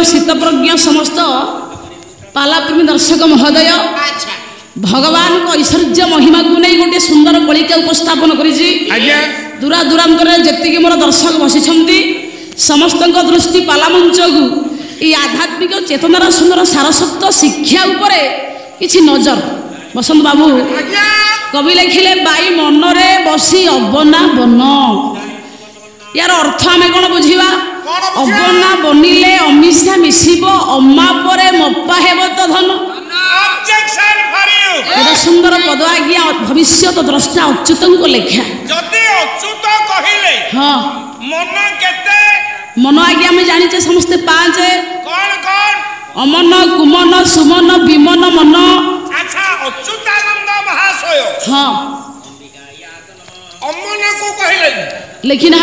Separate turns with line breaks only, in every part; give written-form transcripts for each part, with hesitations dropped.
शीतप्रज्ञ समस्त पालाप्रेमी दर्शक महोदय भगवान को ऐश्वर्य महिमा को नहीं गोटे सुंदर कलिका उपस्थापन करिछि दूरा दूरांतर जेतिक मोर दर्शक बसी समस्त दृष्टि पाला मंच को ये आध्यात्मिक चेतनार सुंदर सारस्वत शिक्षा उपरे किछि नजर बसंत बाबू कवि लिखिले बाई मनरे बसी अबना बन यार अर्थ आम कौन बुझा अबना बनिले अमिषा मिशिब अम्मा परे मप्पा हेब तो धन गोटे सुंदर पद आज्ञा भविष्य द्रष्टा अच्युत लेखा हाँ मन आज्ञा आम जाने समस्ते पाँच अमन कुमन सुमन विमन मन हाँ
अमन को कहले
लिखी ना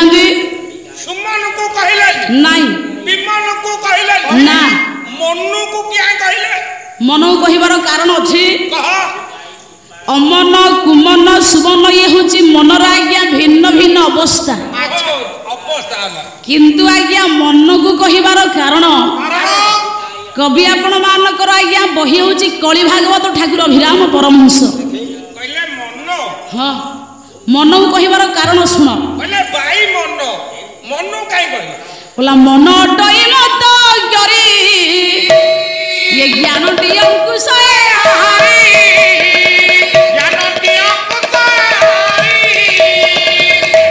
सुमन को कहले
नहीं
विमन को कहले
ना
मनु को क्या कहले
मनु कहिबार कारण अछि
कह
अमन कुमन सुमन ये होची मनर आज्ञा भिन्न भिन्न अवस्था किंतु आज्ञा मन को कहिबार कारण कवि आपण मानकर आज्ञा बही होची कली भागवत ठाकुर अभिराम परमहंस
कहले मन
हाँ मन को कहिबार कारण सुन
कहले बाई मन मनु काई कहले
बोला मन डई मत गरी ये ज्ञान दियम कुसय हारी
ज्ञान दियम कुसय हारी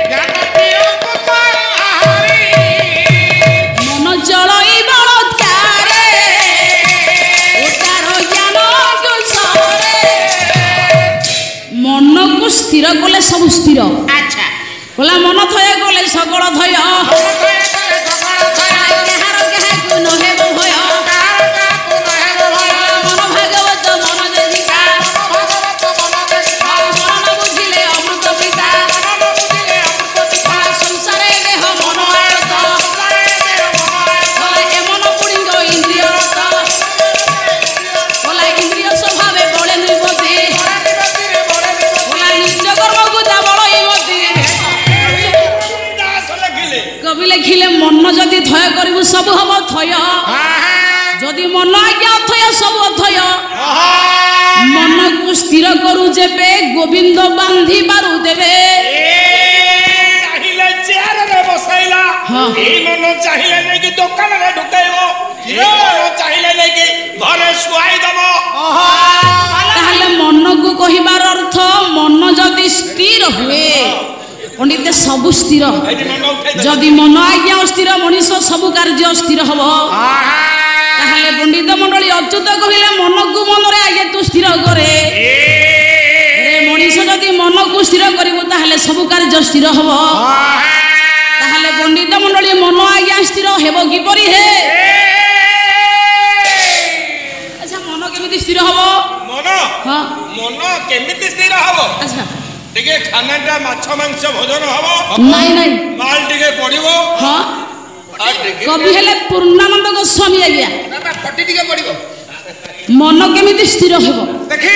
ज्ञान दियम कुसय हारी
मन जलई बलत्कारे उतार ज्ञान कुसरे मन को स्थिर कले सब स्थिर
अच्छा
बोला मन थय कले सकल थय मन जदि थय करू सब हम थय जदि मन आज्ञा अथय सब अथय मन को स्थिर करू जेबे गोविंद बांधी बारू देवे
चाहिले चेयर रे बसैला ए मन चाहिले नै कि दुकान रे ढुकाइबो ए मन चाहिले नै कि घरे सुआई दबो
ताहले मन को कहिबार अर्थ मन जदि स्थिर हुए पंडित सब स्थिर जदि मन आज्ञा स्थिर मनीष सब कार्य स्थिर हम ताहले पंडित मंडली अच्युत कहले मन को मन रे आज्ञा तू स्थिर करे रे मनीष जदि मन को स्थिर करिवो ताहले सब कार्य स्थिर हम ताहले पंडित मंडली मन आज्ञा स्थिर हेबो कि परि हे अच्छा मन केमिति स्थिर हबो
मन
हां
मन केमिति स्थिर हबो
अच्छा
टिके खानाटा माछ मांस भोजन हबो
नहीं नहीं
माल टिके पड़िबो
हां कवि हेले पूर्णानंद गोस्वामी आज्ञा
ना फटी टिके पड़िबो
मन केमिति स्थिर हेबो
देखि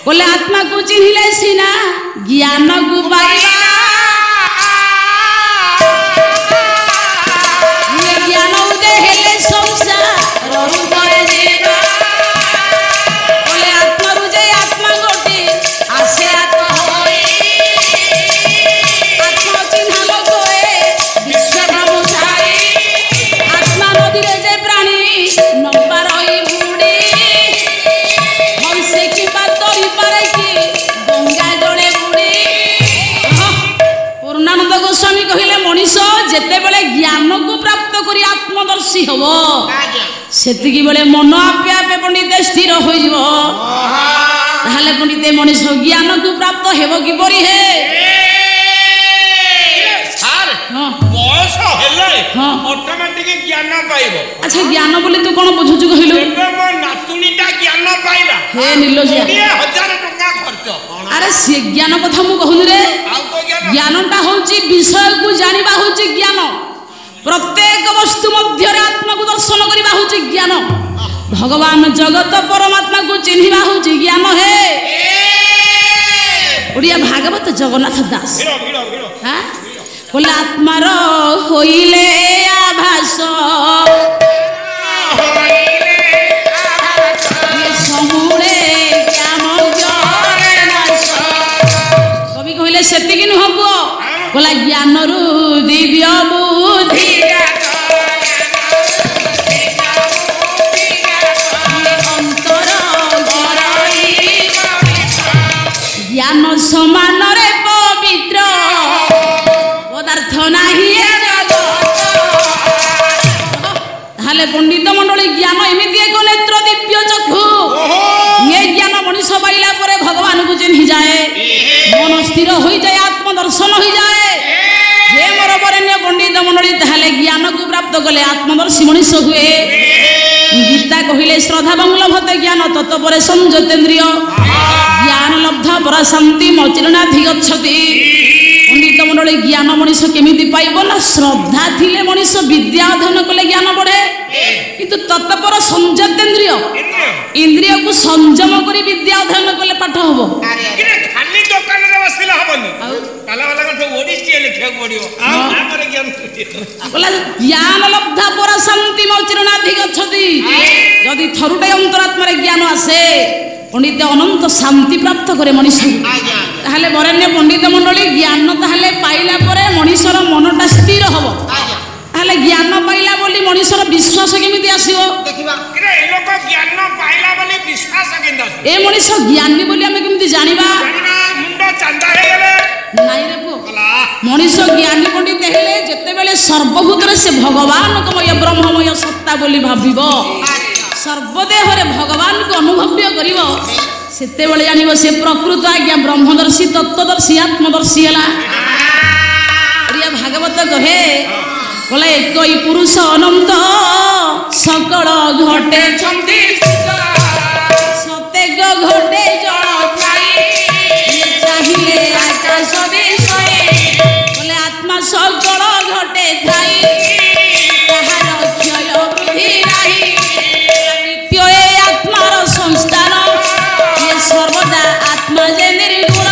बोले आत्मा को चिन्हिले सिना ज्ञान को पाइबा ये ज्ञान उदे हेले संसार रुपरे जीवा बोले आत्मा रुजे आत्मा गोटी आसे आत्मा होई आत्मा चिन्ह लोकोए विश्व ब्रह्मचारी आत्मा नदी रे जे प्राणी नंबर होई बुडी हमसे की बात तोरी पारे की गंगा जड़े बुडी पूर्णानंद गोस्वामी कहिले मनीष जेते बेले ज्ञान को प्राप्त करी आत्मदर्शी हबो सेतिकी बेले मन आपे आपे पंडित स्थिर होई जीवो ताहले पंडित मनीष ज्ञान को प्राप्त हेबो कि परि हे
सर
हां
बयस हेले
हां
ऑटोमेटिक ज्ञान पाइबो
अच्छा ज्ञान बोली तू कोन बुझुछु कहिलु
एबे मो नातुनीटा ज्ञान पाइला
हे निलोजिया
20,000 टका खर्च
अरे से ज्ञान कथा मु कहनु रे ज्ञानटा होची विषय को जानिबा होची ज्ञान प्रत्येक वस्तु मध्य आत्मा को दर्शन करबा होची ज्ञान भगवान जगत परमात्मा को चिन्हिबा होची ज्ञान हे ओडिया भागवत जगन्नाथ दास हां बोले आत्मार होइले आभास ସମୂଳେ ଜ୍ଞାନ କବି କହିଲେ ସେତିକି ନୁହଁ ପୁଅ କହିଲା ଜ୍ଞାନରୁ ଦିବ୍ୟ ବୁଦ୍ଧି ଜ୍ଞାନ ସମାନରେ ପବିତ୍ର ପଦାର୍ଥ ନାହିଁ ତାହେଲେ ପଣ୍ଡିତ ମଣ୍ଡଳୀ ଜ୍ଞାନ ଏମିତି ଏକ ନେତ୍ର ଦିବ୍ୟ ଚକ୍ଷୁ ଏ ଜ୍ଞାନ ମଣିଷ ପାଇଲା ପରେ ଭଗବାନଙ୍କୁ ଚିହ୍ନି ଯାଏ ମନ ସ୍ଥିର ହୋଇଯାଏ ଆତ୍ମଦର୍ଶନ ହୋଇଯାଏ ହେ ମୋର ବରେଣ୍ୟ ପଣ୍ଡିତ ମଣ୍ଡଳୀ ତାହେଲେ ଜ୍ଞାନକୁ ପ୍ରାପ୍ତ କଲେ ଆତ୍ମଦର୍ଶୀ ମଣିଷ ହୁଏ ଗୀତା କହିଲେ ଶ୍ରଦ୍ଧାବଂ ଲଭତେ ଜ୍ଞାନ ତତ ପରେ ସଂଯତେନ୍ଦ୍ରିୟ ଜ୍ଞାନ ଲବ୍ଧା ପରା ଶାନ୍ତି ମଚିରଣାଧି ଗଚ୍ଛତି ପଣ୍ଡିତ ମଣ୍ଡଳୀ ଜ୍ଞାନ ମଣିଷ କେମିତି ପାଇବ ନା ଶ୍ରଦ୍ଧା ଥିଲେ ମଣିଷ ବିଦ୍ୟା ଅଧ୍ୟୟନ କଲେ ଜ୍ଞାନ ବଢେ କିନ୍ତୁ ତତ୍ପର ସଂଯତେନ୍ଦ୍ରିୟ ଇନ୍ଦ୍ରିୟକୁ ସଂଯମ କରି ବିଦ୍ୟା ଅଧ୍ୟୟନ କଲେ ପାଠ ହବ
ଖାଲି ଦୋକାନରେ ବସିଲେ ହବନି ପାଲାବାଲାଙ୍କ ଓଡିସି ଲେଖିବାକୁ ପଡିବ ଆମର ଜ୍ଞାନ
ଜ୍ଞାନ ଲବ୍ଧା ପରା ଶାନ୍ତି ମଚିରଣାଧି ଗଚ୍ଛତି ଯଦି ଥରୁଟେ ଅନ୍ତରାତ୍ମାରେ ଜ୍ଞାନ ଆସେ ପଣ୍ଡିତ ଅନନ୍ତ ଶାନ୍ତି ପ୍ରାପ୍ତ କରେ ମଣିଷ ତାହେଲେ ବରେଣ୍ୟ ପଣ୍ଡିତ ମଣ୍ଡଳୀ ଜ୍ଞାନ ତାହେଲେ ପାଇଲା ପରେ ମଣିଷର ମନଟା ସ୍ଥିର ହବ ତାହେଲେ ଜ୍ଞାନ ପାଇଲା ବୋଲି ମଣିଷର ବିଶ୍ୱାସ କେମିତି ଆସିବ ଏ ମଣିଷ ଜ୍ଞାନୀ ବୋଲି ଆମେ କେମିତି ଜାଣିବା ନାଇଁ ରେ ପୁଅ ମଣିଷ ଜ୍ଞାନୀ ପଣ୍ଡିତ ହେଲେ ଯେତେବେଳେ ସର୍ବଭୂତରେ ସେ ଭଗବାନଙ୍କମୟ ବ୍ରହ୍ମମୟ ସତ୍ତା ବୋଲି ଭାବିବ ସର୍ବଦେହରେ ଭଗବାନଙ୍କୁ ଅନୁଭବ୍ୟ କରିବ ସେତେବେଳେ ଜାଣିବ ସେ ପ୍ରକୃତ ଆଜ୍ଞା ବ୍ରହ୍ମଦର୍ଶୀ ତତ୍ତ୍ୱଦର୍ଶୀ ଆତ୍ମଦର୍ଶୀ ହେଲା ପ୍ରିୟ ଭାଗବତ କହେ ବୋଲେ ଏକଇ ପୁରୁଷ ଅନନ୍ତ ସକଳ ଘଟେଛନ୍ତି ସତେକ ଘଟେ ଜଳ ଚାହିଁଲେ ଆକାଶ ବିଷୟ ବୋଲେ ଆତ୍ମା ସକଳ ଘଟେ ଥାଇ ତାହାର କ୍ଷୟ ବୃଦ୍ଧି ନାହିଁ ଆତ୍ମାର ସଂସ୍ଥାନ ସର୍ବଦା ଆତ୍ମା ଯେ ନିର୍ଗୁଣ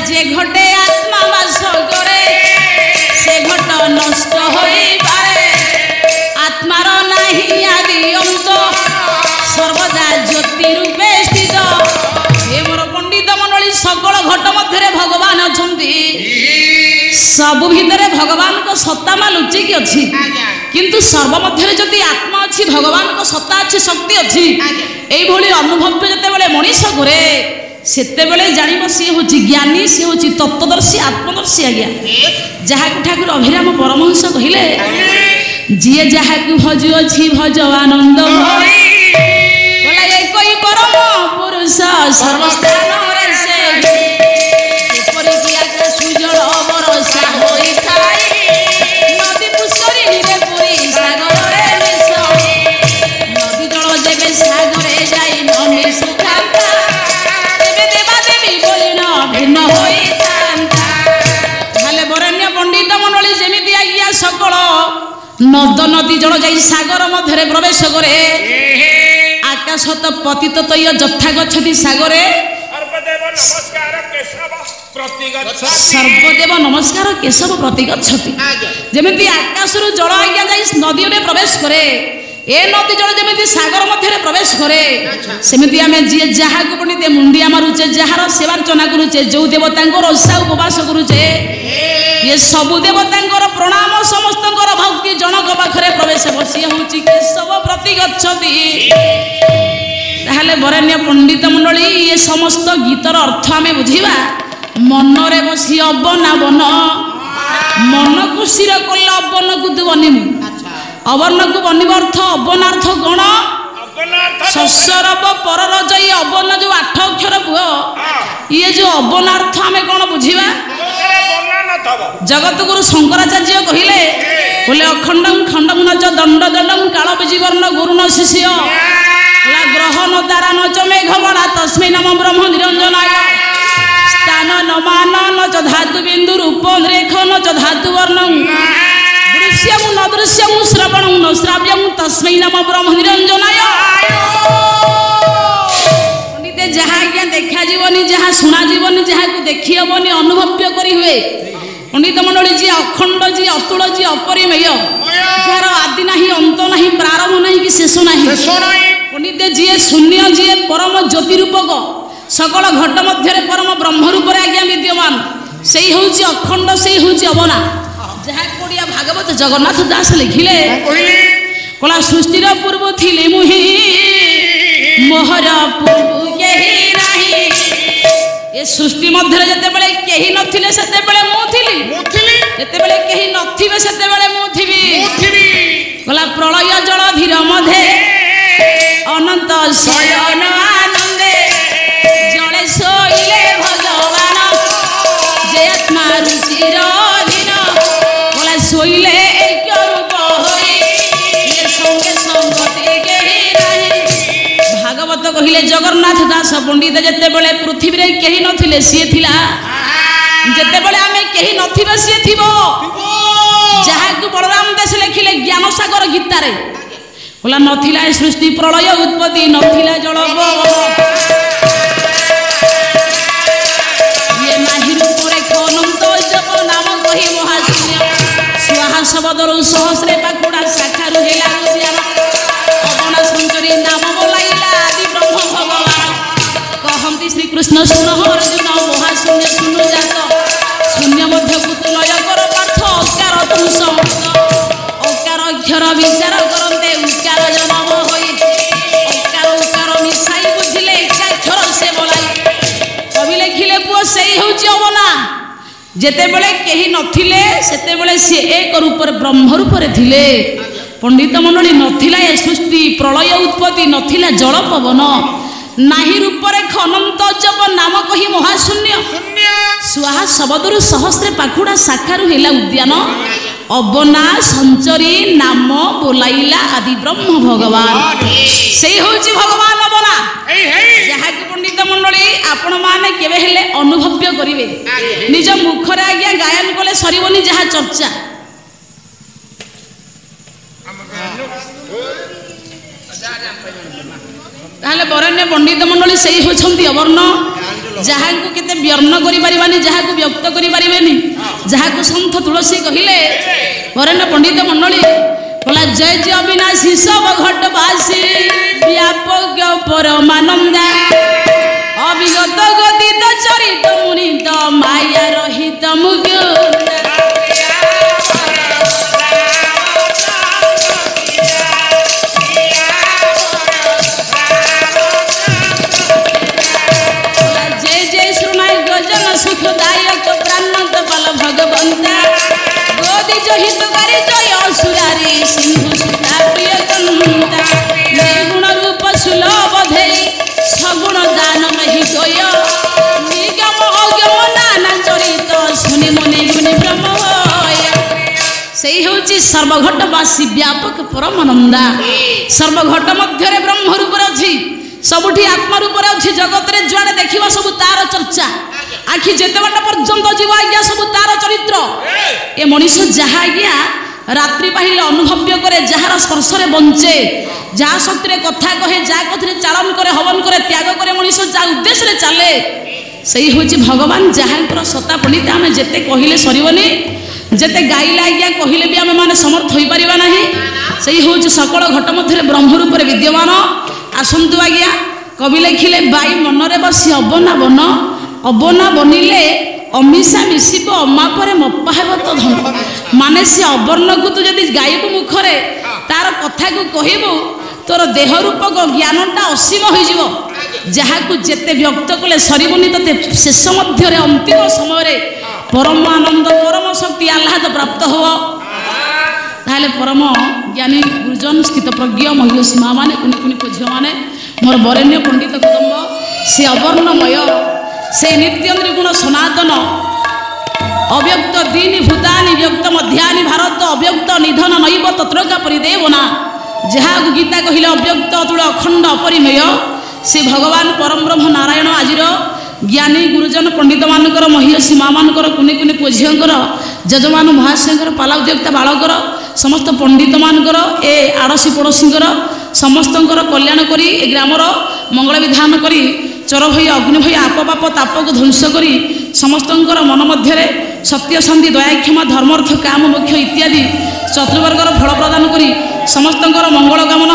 ଯେ ଘଟେ ଆତ୍ମା ବାସ କରେ ସେ ଘଟ ନଷ୍ଟ ହୋଇପାରେ ଆତ୍ମାର ନାହିଁ ଆଦି ଅନ୍ତ ସର୍ବଦା ଜ୍ୟୋତି ରୂପେ ସ୍ଥିତ ଏ ମୋର ପଣ୍ଡିତ ମଣ୍ଡଳୀ ସକଳ ଘଟ ମଧ୍ୟରେ ଭଗବାନ ଅଛନ୍ତି ସବୁ ଭିତରେ ଭଗବାନଙ୍କ ସତ୍ତା ମା ଲୁଚିକି ଅଛି କିନ୍ତୁ ସର୍ବ ମଧ୍ୟରେ ଯଦି ଆତ୍ମା ଅଛି ଭଗବାନଙ୍କ ସତ୍ତା ଅଛି ଶକ୍ତି ଅଛି এইভাবে অনুভব যেতবে মଣିষ করে সেতবে জাঁব সি হচ্ছে জ্ঞানী সি হচ্ছে তত্ত্বদর্শী আত্মদর্শী আজ্ঞা যা ঠাকুর অভিরাম পরমহংস কহিলে যিয়ে যা ভজুছি ভজ আনন্দ বলে একই পরম পুরুষ সর্বস্থানরে সে এপরিকি আকাশ জল বরষা হয়ে থাকে নদী পুষ্করিণীরে পুরী সাগরে মিশ নদী জল যেবে সাগরে যাই নমি সুখান্তা তেবে দেবা দেবী বলি ন ভিন্ন হইতান্তা তাহলে বরেণ্য পণ্ডিত মণ্ডলী যেমিতি আজ্ঞা সকল নদ নদী জল যাই সাগর মধ্যে প্রবেশ করে আকাশ তো পতিত তৈয় যথা গচ্ছতি সাগরে সর্বদেব নমস্কার কেশব প্রতিগচ্ছতি যেমিতি আকাশরু জল আজ্ঞা যাই নদীরে প্রবেশ করে এ নদী জল যেমিতি সাগর মধ্যে প্রবেশ করে সেমিতি আমি যিয়ে যাহাকু পণ্ডিতে মুন্ডিয়া মারুছে যাহার সেবার্চনা করুছে যে দেবতাঙ্কর ওষা উপবাস করুছে ये सबु देवतांकर प्रणाम समस्तंकर भक्ति जनक पाखरे प्रवेश बसी होची केशव प्रतिगच्छति ताहले बरेण्य पंडित मंडली ये समस्त गीतर अर्थ आमे बुझिबा मनरे बसी अबना बन मन को स्थिर कले अबन को बनिमु अबन को बनिब अर्थ अबनार्थ कोन सस्यरब पररजई अबन जो 8 अक्षर पुओ ये जो अबनार्थ आमे कोन बुझिबा जगत गुरु शंकराचार्य कहिले बोले अखंडम खंडम न च दंड दंडम काल बीजवर्ण गुरु न शिष्य ला ग्रह न तारा न च मेघ बड़ा तस्मै नम ब्रह्म निरंजनाय स्थान न मान न च धातु बिंदु रूप रेख न च धातु वर्णं दृश्यम न दृश्यम श्रवणं न श्राव्यम तस्मै नम ब्रह्म निरंजनाय पंडिते जहा क्या देखा जीवनी जहा सुना जीवनी जहा को देखि हबनी अनुभव्य करी हुए पंडित मंडली जी अखंड जी अतुल जी अपरिमेय जार आदि नहीं अंत नहीं प्रारंभ नहीं कि शेष नहीं पंडित जी शून्य जी परम ज्योति रूपक सकल घट मध्य परम ब्रह्म रूप आज्ञा विद्यमान से हूँ अखंड से हूँ अबना जहाँ कोड़िया भागवत जगन्नाथ दास लिखिले कला सृष्टिर पूर्व थिले मुहि मोहर पूर्व केही नाही ये सृष्टि मध्य जेतेबेले केही नथिले सेतेबेले मु थिली जेतेबेले केही नथिबे सेतेबेले मु थिबी कला प्रलय जल धीर मधे अनंत शयन आनंदे जले सोइले भगवान जे आत्मा रुचिर अधीन कला सोइले एक रूप होई ये संगे संगति केही नाही भागवत कहिले जगन्नाथ दास पंडित जेतेबेले पृथ्वी रे केही नथिले सिए थिला जेतेबेले आमे केही नथिबे सिए थिबो जहाकु बलराम दास लिखिले ज्ञान सागर गीता रे बोला नथिला सृष्टि प्रलय उत्पत्ति नथिला जल ये नाही रूप रे अनंत जप नाम कहि महाशून्य स्वाहा शब्दरु सहस्रे पाखुडा शाखारु हेला ज्ञान अबना संकरी नाम बोलाइला आदि ब्रह्म भगवान कहंती श्री कृष्ण सुन अर्जुन महाशून्य सुनु जात शून्य मध्य कुतुलय कर पार्थ अकार तुष अकार अक्षर विचार करते उकार जन्म होई अकार उकार मिसाई बुझिले एकाक्षर से बोलाई कवि लिखिले पुओ सेई होउची अबना जेतेबेले केही नथिले सेतेबेले से एक रूप ब्रह्म रूप थिले पंडित मंडली नथिला ए सृष्टि प्रलय उत्पत्ति नथिला जल पवन नाही रूप अनंत जप नाम कही महाशून्य स्वाहा शब्दरु सहस्रे पाखुडा शाखारु हेला उद्यान अबना संचरी नाम बोलाइला आदि ब्रह्म भगवान से होउची भगवान अबना जहा कि पंडित मंडली आपण माने केबे हेले अनुभव्य करिवे निज मुखरे आज्ञा गायन कले सरीबनी जहा चर्चा ताहले बरण्य पंडित मंडली से होछंती अवर्ण जहाँ को केते व्यर्ण करि परिबानी जहाँ को व्यक्त करि परिबेनी जहाँ को संत तुलसी कहिले बरण्य पंडित मंडली बोला जय जय अविनाशी सब घटवासी व्यापक परमानंदा अविगत गदित चरित मुनित माया रहित मुक्त सुखदायक प्राणत बल भगवंता गोदी जो हितकारी जय असुरारी सिंधु सुता प्रिय कंता निर्गुण रूप सुलभ धे सगुण दान नहीं गय निगम अगम नाना चरित सुनि मुनि गुनि ब्रह्म से होची सर्वघटवासी व्यापक परमानंदा सर्वघट मध्य ब्रह्म रूप अच्छी सबुठी आत्मा रूप अच्छी जगत रे जुआड़े देखिबा सब तार चर्चा आखि जेते बाटा पर्यंत जीव आज्ञा सब तार चरित्र ए मनीष जहा आज्ञा रात्रि पाहिले अनुभव्य करे जहार स्पर्श रे बंचे जहा शक्ति रे कथा कहे जा कथरे चालन करे हवन करे त्याग करे मनीष जा उद्देश्य रे चले सही होची भगवान जहांकर सता पंडित आमे जेते कहिले सरीबनी जेते गाइला आज्ञा कहिले भी आमे माने समर्थ होई परिबा नाही सही होची सकल घट मध्य ब्रह्म रूप रे विद्यमान आसंतु आज्ञा कवि लिखिले बाई मन रे बसी अबना बन अबना बनिले अमिषा मिशिब अमा पर मपा हेब तो धन माने से अवर्ण को तू जदि गायबू मुखरे तार कथा को कहबू तोर देह रूपक ज्ञानटा असीम हो जहाँ को जेते व्यक्त कले सरीबनी तते शेष मध्य अंतिम समय परम आनंद परम शक्ति आह्लाद प्राप्त हो ताहले परम ज्ञानी गुरुजन स्थित प्रज्ञ महिषी माँ मैंने कुनि कुनि झील मैंने मोर बरेण्य पंडित कुटुंब से अवर्णमय से नित्य निर्गुण सनातन अव्यक्त दीनि भूतानि व्यक्त मध्यानि भारत अव्यक्त निधन नैव तत्रका परिदेवना जहाँ गीता कहले अव्यक्त अतुल अखंड अपरिमेय से भगवान परम ब्रह्म नारायण आजिर ज्ञानी गुरुजन पंडित मानकर महिषी माँ मानकर कुनि कुनि पुओ झीलकर जजमान महाशयकर पाला उद्योक्ता बालकर समस्त पंडित मानकर ए आड़सी पड़ोशींकर समस्तंकर कल्याण करी ए ग्रामर मंगल विधान करी चोर भई अग्नि भई आप पाप ताप को ध्वंस करी समस्तंकर मन मध्य ସତ୍ୟ ଶାନ୍ତି ଦୟା କ୍ଷମା ଧର୍ମ ଅର୍ଥ କାମ ମୋକ୍ଷ ଇତ୍ୟାଦି ଚତୁର୍ବର୍ଗର ଫଳ ପ୍ରଦାନ କରି ସମସ୍ତଙ୍କର ମଙ୍ଗଳ କାମନା